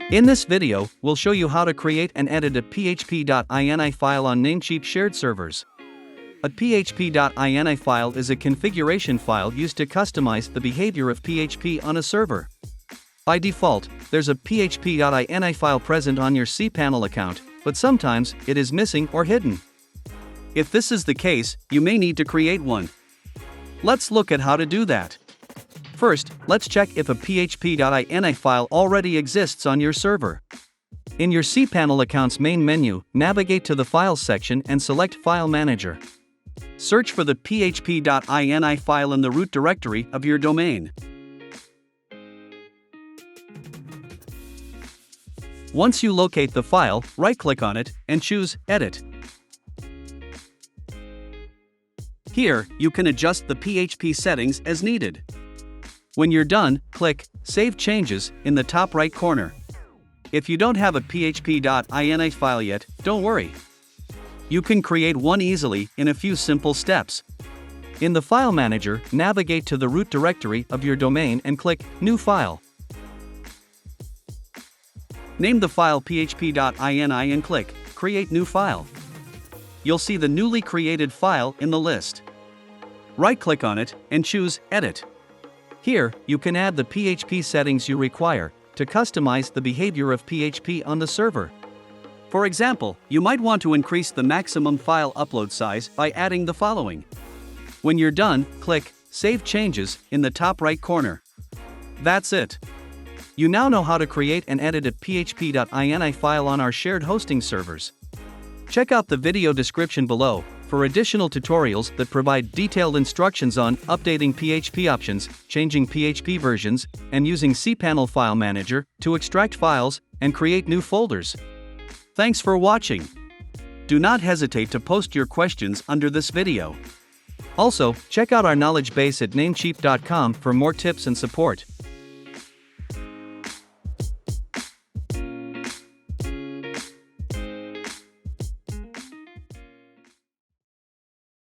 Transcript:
In this video, we'll show you how to create and edit a php.ini file on Namecheap shared servers. A php.ini file is a configuration file used to customize the behavior of PHP on a server. By default, there's a php.ini file present on your cPanel account, but sometimes it is missing or hidden. If this is the case, you may need to create one. Let's look at how to do that. First, let's check if a php.ini file already exists on your server. In your cPanel account's main menu, navigate to the Files section and select File Manager. Search for the php.ini file in the root directory of your domain. Once you locate the file, right-click on it and choose Edit. Here, you can adjust the PHP settings as needed. When you're done, click Save Changes in the top right corner. If you don't have a php.ini file yet, don't worry. You can create one easily in a few simple steps. In the File Manager, navigate to the root directory of your domain and click New File. Name the file php.ini and click Create New File. You'll see the newly created file in the list. Right-click on it and choose Edit. Here, you can add the PHP settings you require to customize the behavior of PHP on the server. For example, you might want to increase the maximum file upload size by adding the following. When you're done, click Save Changes in the top right corner. That's it. You now know how to create and edit a php.ini file on our shared hosting servers. Check out the video description below for additional tutorials that provide detailed instructions on updating PHP options, changing PHP versions, and using cPanel File Manager to extract files and create new folders. Thanks for watching. Do not hesitate to post your questions under this video. Also, check out our knowledge base at namecheap.com for more tips and support.